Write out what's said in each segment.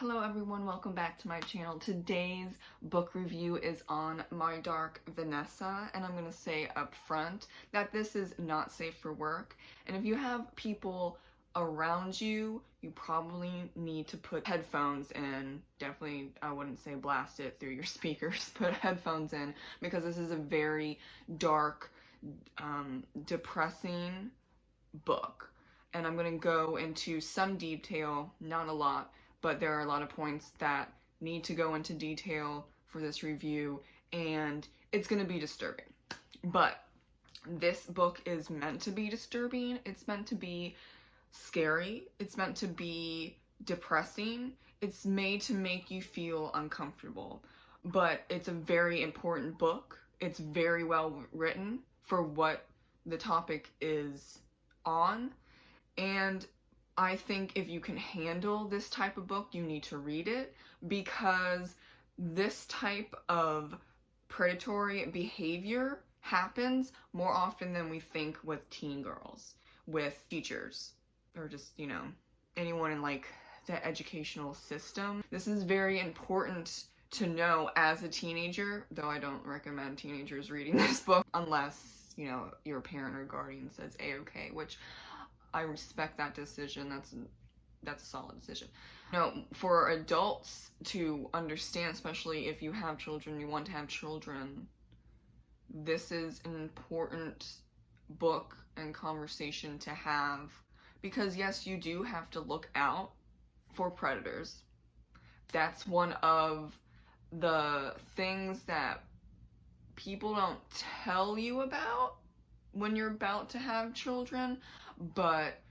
Hello everyone, welcome back to my channel. Today's book review is on My Dark Vanessa, and I'm going to say up front that this is not safe for work. And if you have people around you, you probably need to put headphones in. Definitely, I wouldn't say blast it through your speakers, put headphones in, because this is a very dark, depressing book. And I'm going to go into some detail, not a lot, but there are a lot of points that need to go into detail for this review, and it's going to be disturbing. But this book is meant to be disturbing, it's meant to be scary, it's meant to be depressing, it's made to make you feel uncomfortable. But it's a very important book, it's very well written for what the topic is on, and I think if you can handle this type of book, you need to read it, because this type of predatory behavior happens more often than we think with teen girls, with teachers, or just, anyone in like the educational system. This is very important to know as a teenager, though I don't recommend teenagers reading this book unless, your parent or guardian says A-okay, which I respect that decision. That's a solid decision. For adults to understand, especially if you have children, you want to have children, this is an important book and conversation to have, because yes, you do have to look out for predators. That's one of the things that people don't tell you about when you're about to have children, but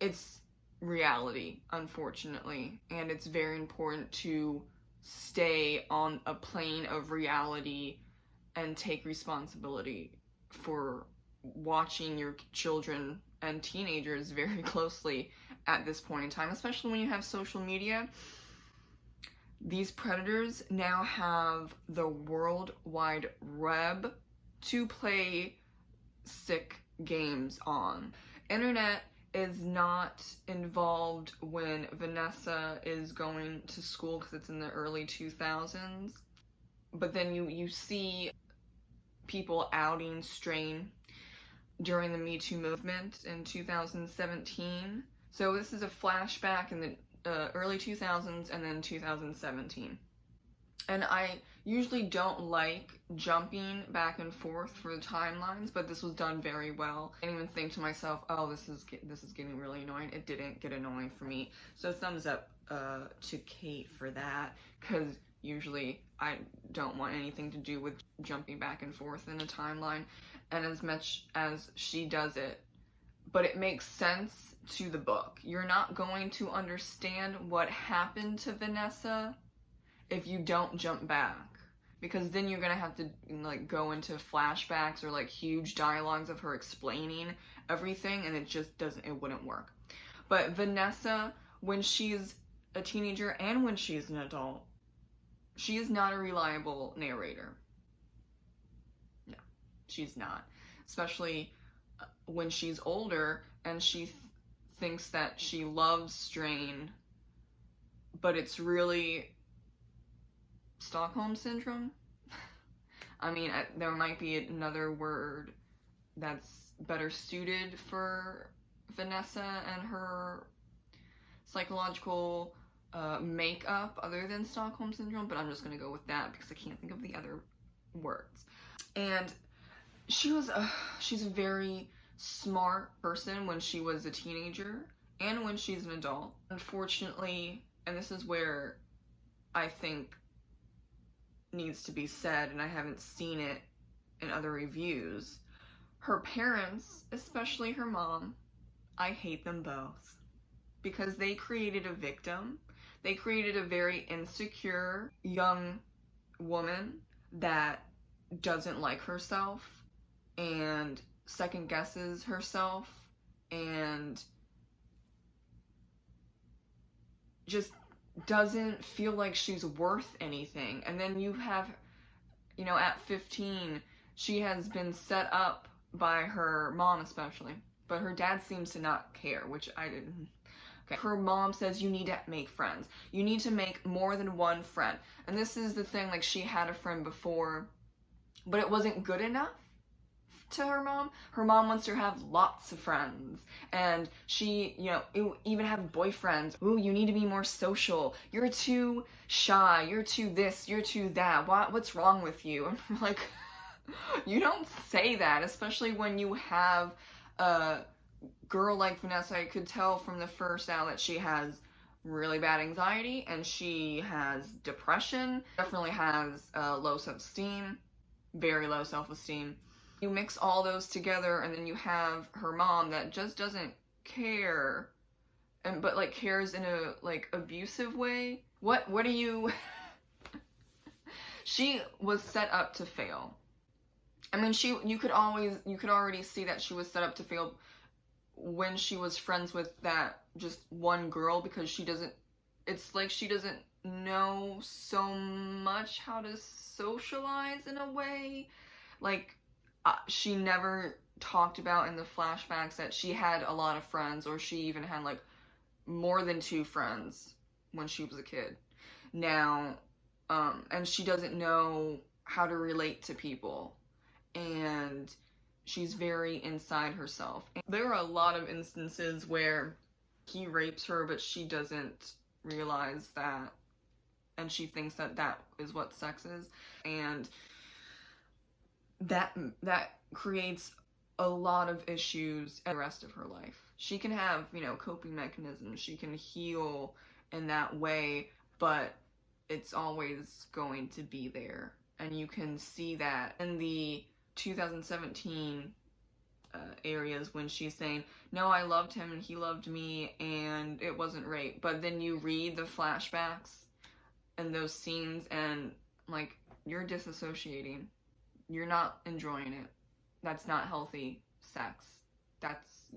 it's reality, unfortunately, and it's very important to stay on a plane of reality and take responsibility for watching your children and teenagers very closely at this point in time, especially when you have social media. These predators now have the World Wide Web to play sick games on. Internet is not involved when Vanessa is going to school because it's in the early 2000s, but then you see people outing Strain during the Me Too movement in 2017. So this is a flashback in the early 2000s and then 2017. And I usually don't like jumping back and forth for the timelines, but this was done very well. I didn't even think to myself, oh, this is getting really annoying. It didn't get annoying for me. So thumbs up to Kate for that, because usually I don't want anything to do with jumping back and forth in a timeline, and as much as she does it, but it makes sense to the book. You're not going to understand what happened to Vanessa if you don't jump back, because then you're gonna have to go into flashbacks or huge dialogues of her explaining everything, and it wouldn't work. But Vanessa, when she's a teenager and when she's an adult, she is not a reliable narrator. No, she's not. Especially when she's older and she thinks that she loves Strain, but it's really Stockholm Syndrome? I mean, there might be another word that's better suited for Vanessa and her psychological makeup other than Stockholm Syndrome, but I'm just gonna go with that because I can't think of the other words. And she's a very smart person when she was a teenager and when she's an adult. Unfortunately, and this is where I think needs to be said, and I haven't seen it in other reviews, her parents, especially her mom, I hate them both, because they created a victim. They created a very insecure young woman that doesn't like herself and second guesses herself and just doesn't feel like she's worth anything. And then you have, at 15, she has been set up by her mom especially, but her dad seems to not care, which I didn't. Okay. Her mom says you need to make friends. You need to make more than one friend. And this is the thing, like, she had a friend before, but it wasn't good enough to her mom. Her mom wants her to have lots of friends, and she, you know, even have boyfriends. Ooh, you need to be more social. You're too shy. You're too this. You're too that. What's wrong with you? I'm like, you don't say that, especially when you have a girl like Vanessa. I could tell from the first out that she has really bad anxiety, and she has depression, definitely has low self-esteem, very low self-esteem. You mix all those together, and then you have her mom that just doesn't care, but like cares in a like abusive way. What are you? She was set up to fail. I mean, you could already see that she was set up to fail when she was friends with that just one girl, because it's like she doesn't know so much how to socialize in a way. Like, she never talked about in the flashbacks that she had a lot of friends, or she even had like more than 2 friends when she was a kid. Now, and she doesn't know how to relate to people, and she's very inside herself. And there are a lot of instances where he rapes her, but she doesn't realize that, and she thinks that that is what sex is, and that creates a lot of issues in the rest of her life. She can have, you know, coping mechanisms, she can heal in that way, but it's always going to be there. And you can see that in the 2017 areas when she's saying, no, I loved him and he loved me and it wasn't rape. But then you read the flashbacks and those scenes and, like, you're disassociating. You're not enjoying it. That's not healthy sex.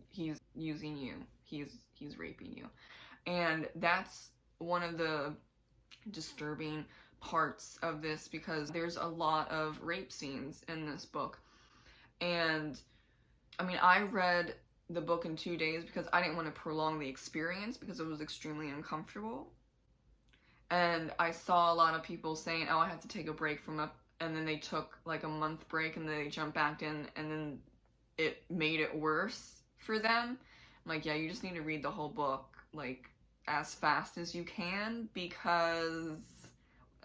He's using you. He's raping you. And that's one of the disturbing parts of this, because there's a lot of rape scenes in this book. And I mean, I read the book in 2 days because I didn't want to prolong the experience, because it was extremely uncomfortable. And I saw a lot of people saying, oh, I have to take a break from it, and then they took like a month break and then they jumped back in, and then it made it worse for them. I'm like, yeah, you just need to read the whole book like as fast as you can, because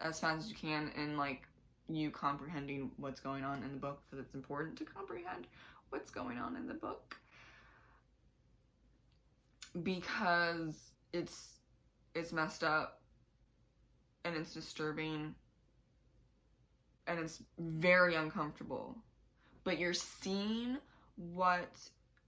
as fast as you can in like you comprehending what's going on in the book, because it's important to comprehend what's going on in the book, because it's messed up and it's disturbing and it's very uncomfortable. But you're seeing what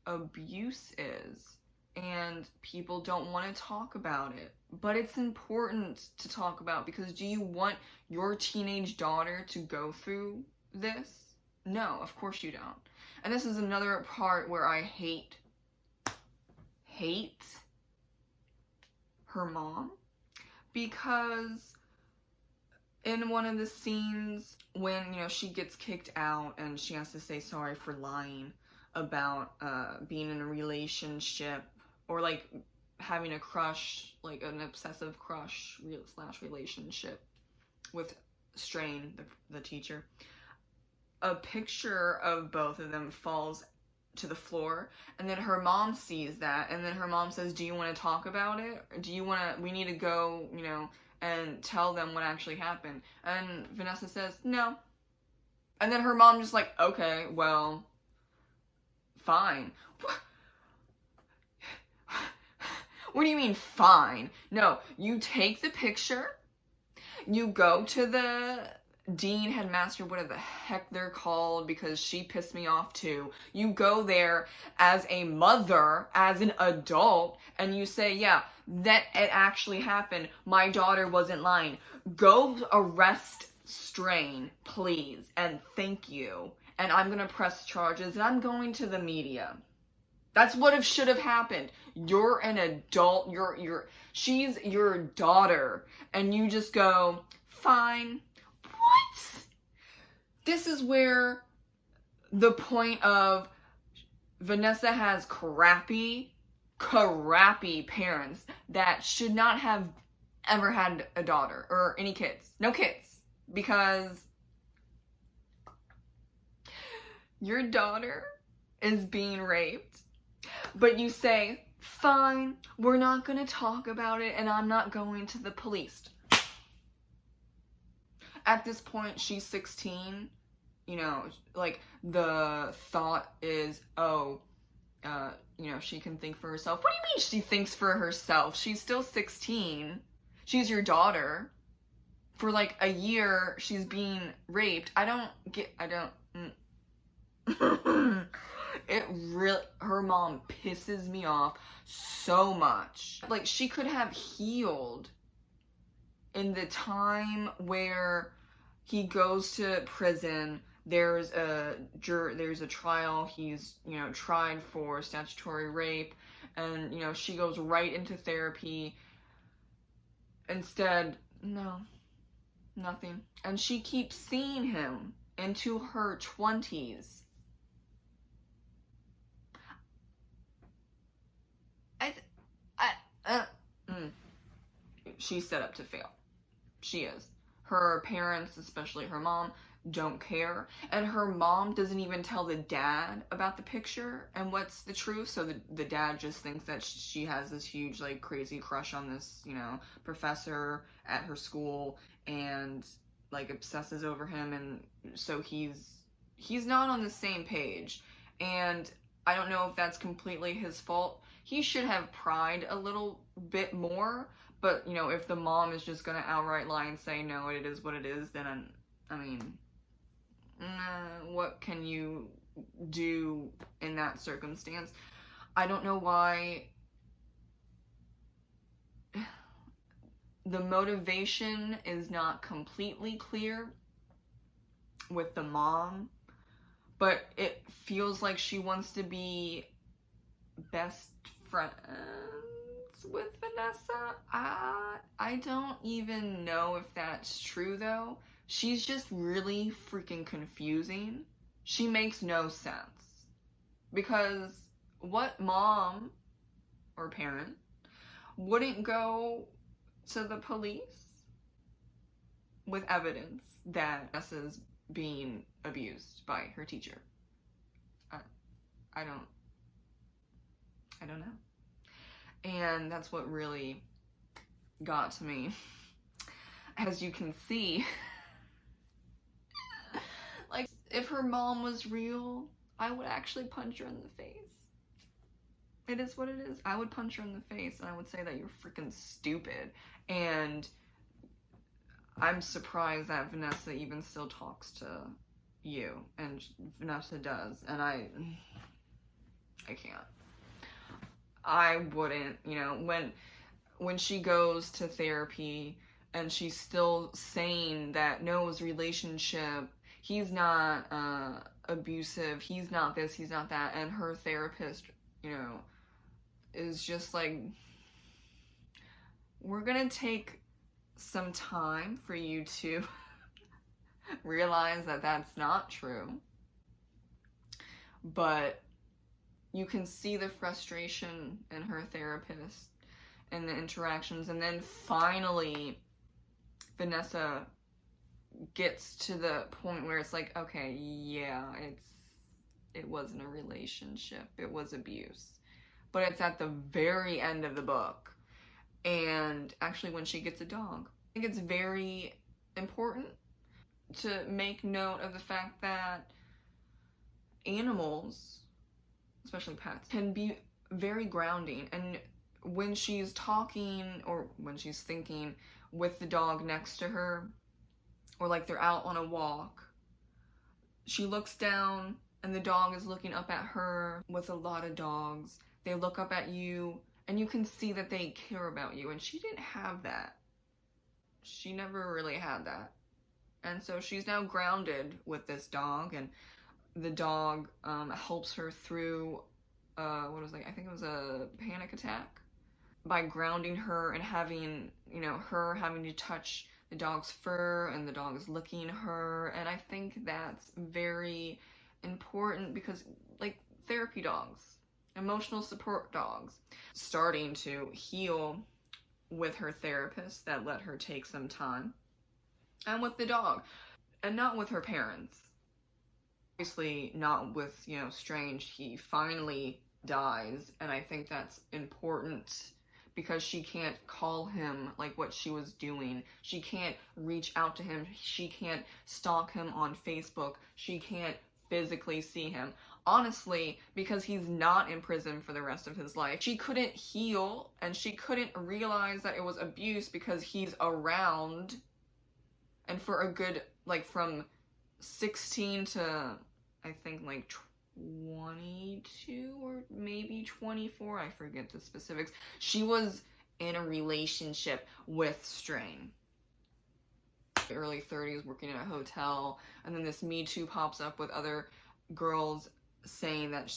abuse is, and people don't want to talk about it. But it's important to talk about, because do you want your teenage daughter to go through this? No, of course you don't. And this is another part where I hate her mom, because in one of the scenes when, you know, she gets kicked out and she has to say sorry for lying about being in a relationship, or like having a crush, like an obsessive crush / relationship with Strain, the teacher, a picture of both of them falls to the floor, and then her mom sees that, and then her mom says, do you want to talk about it? Or we need to go, you know, and tell them what actually happened. And Vanessa says, no. And then her mom just like, okay, well, fine. What do you mean, fine? No, you take the picture, you go to the dean, headmaster, whatever the heck they're called, because she pissed me off too. You go there as a mother, as an adult, and you say, yeah, that it actually happened. My daughter wasn't lying. Go arrest Strain, please, and thank you. And I'm gonna press charges, and I'm going to the media. That's what should have happened. You're an adult, she's your daughter, and you just go, fine. What? This is where the point of Vanessa has crappy crappy parents that should not have ever had a daughter or any kids. No kids. Because your daughter is being raped, but you say, fine, we're not gonna talk about it and I'm not going to the police. At this point, she's 16, you know, like, the thought is, oh, you know, she can think for herself. What do you mean she thinks for herself? She's still 16. She's your daughter. For, like, a year, she's being raped. It really, her mom pisses me off so much. Like, she could have healed in the time where he goes to prison. There's a trial. He's, you know, tried for statutory rape, and, you know, she goes right into therapy. Instead, no, nothing. And she keeps seeing him into her 20s. She's set up to fail. She is. Her parents, especially her mom, don't care. And her mom doesn't even tell the dad about the picture and what's the truth. So the dad just thinks that she has this huge, like, crazy crush on this, you know, professor at her school, and, like, obsesses over him. And so he's not on the same page. And I don't know if that's completely his fault. He should have pried a little bit more. But, you know, if the mom is just gonna outright lie and say, no, it is what it is, then, I mean, what can you do in that circumstance? I don't know why the motivation is not completely clear with the mom, but it feels like she wants to be best friends with Vanessa. I don't even know if that's true, though. She's just really freaking confusing. She makes no sense. Because what mom or parent wouldn't go to the police with evidence that Vanessa's being abused by her teacher? I don't know. And that's what really got to me. As you can see, like, if her mom was real, I would actually punch her in the face. It is what it is. I would punch her in the face and I would say that you're freaking stupid. And I'm surprised that Vanessa even still talks to you. And Vanessa does. And I can't. I wouldn't, you know, when she goes to therapy and she's still saying that, no, his relationship, he's not abusive, he's not this, he's not that, and her therapist, you know, is just like, we're gonna take some time for you to realize that that's not true. But you can see the frustration in her therapist and the interactions, and then finally Vanessa gets to the point where it's like, okay, yeah, it wasn't a relationship, it was abuse. But it's at the very end of the book, and actually when she gets a dog. I think it's very important to make note of the fact that animals, especially pets, can be very grounding. And when she's talking or when she's thinking with the dog next to her, or like they're out on a walk, she looks down and the dog is looking up at her. With a lot of dogs, they look up at you and you can see that they care about you, and she didn't have that. She never really had that. And so she's now grounded with this dog, and the dog helps her through what was, like, I think it was a panic attack, by grounding her and having, you know, her having to touch the dog's fur and the dog is licking her. And I think that's very important because, like, therapy dogs, emotional support dogs. Starting to heal with her therapist that let her take some time, and with the dog, and not with her parents. Obviously not with, Strange. He finally dies, and I think that's important because she can't call him like what she was doing. She can't reach out to him. She can't stalk him on Facebook. She can't physically see him. Honestly, because he's not in prison for the rest of his life. She couldn't heal, and she couldn't realize that it was abuse because he's around, and for a good, like, from 16 to, I think, like, 22 or maybe 24, I forget the specifics, she was in a relationship with Strain. Early 30s, working in a hotel, and then this Me Too pops up with other girls saying that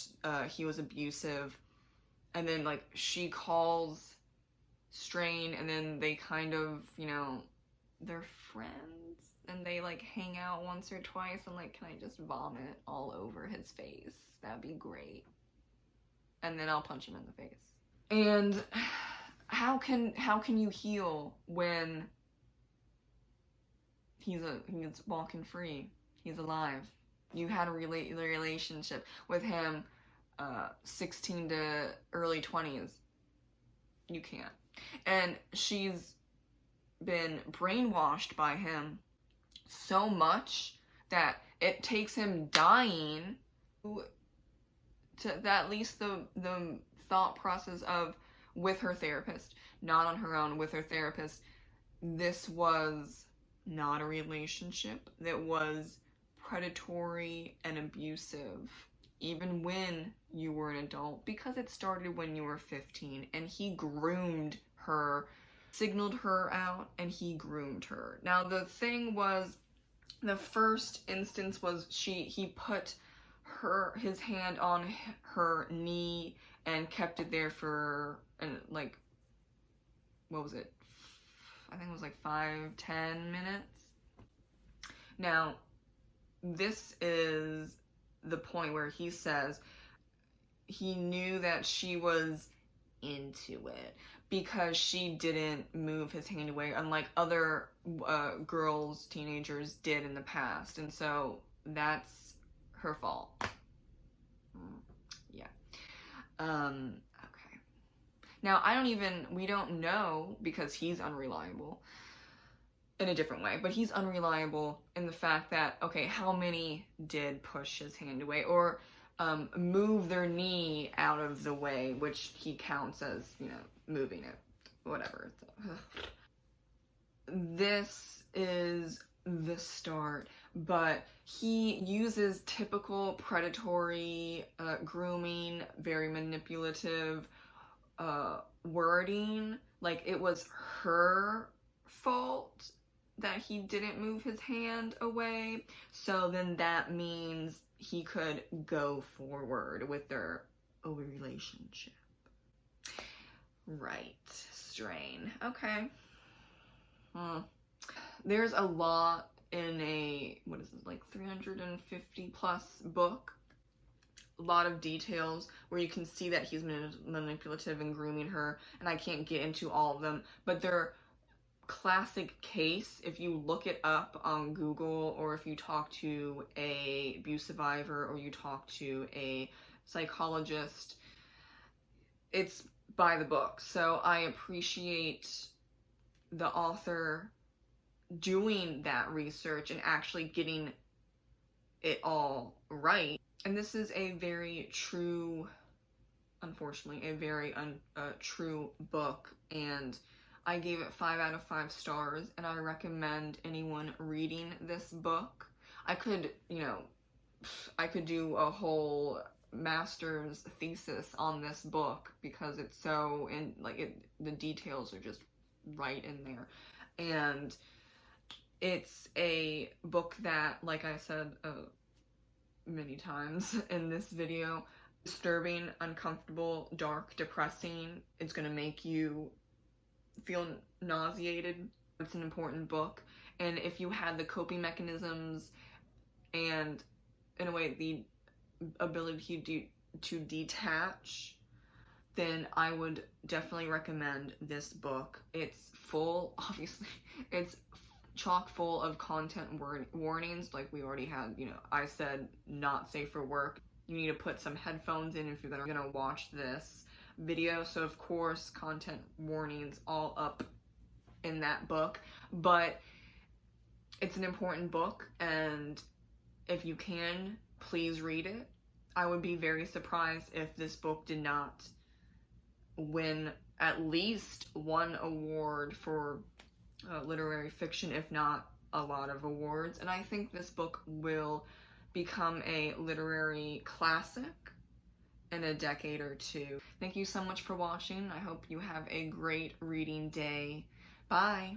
he was abusive, and then, like, she calls Strain, and then they kind of, they're friends, and they, like, hang out once or twice. I'm like, can I just vomit all over his face? That'd be great. And then I'll punch him in the face. And how can you heal when he's walking free? He's alive. You had a relationship with him 16 to early 20s. You can't. And she's been brainwashed by him so much that it takes him dying to at least the thought process of, with her therapist, not on her own, with her therapist, this was not a relationship that was predatory and abusive, even when you were an adult, because it started when you were 15, and he groomed her, signaled her out, and he groomed her. Now, the thing was, the first instance was he put his hand on her knee and kept it there for, like, what was it? I think it was like 5-10 minutes. Now, this is the point where he says he knew that she was into it because she didn't move his hand away, unlike other girls, teenagers did in the past, and so that's her fault. Yeah. Okay. Now, we don't know, because he's unreliable in a different way, but he's unreliable in the fact that, okay, how many did push his hand away or move their knee out of the way, which he counts as, moving it, whatever. This is the start, but he uses typical predatory grooming, very manipulative wording, like it was her fault that he didn't move his hand away, so then that means he could go forward with their relationship. Right. Strain. Okay. There's a lot in a, what is it, like 350 plus book. A lot of details where you can see that he's manipulative and grooming her, and I can't get into all of them, but they're classic case. If you look it up on Google, or if you talk to a abuse survivor, or you talk to a psychologist, it's by the book. So I appreciate the author doing that research and actually getting it all right. And this is a very true, unfortunately, a very true book, and I gave it 5 out of 5 stars, and I recommend anyone reading this book. I could do a whole master's thesis on this book because it's so, the details are just right in there. And it's a book that, like I said many times in this video, disturbing, uncomfortable, dark, depressing. It's gonna make you feel nauseated. It's an important book, and if you had the coping mechanisms and, in a way, the ability to detach, then I would definitely recommend this book. It's full, obviously, it's chock full of content warnings. Like we already had, you know, I said not safe for work. You need to put some headphones in if you're gonna watch this video. So of course, content warnings all up in that book, but it's an important book, and if you can, please read it. I would be very surprised if this book did not win at least one award for literary fiction, if not a lot of awards. And I think this book will become a literary classic in a decade or two. Thank you so much for watching. I hope you have a great reading day. Bye!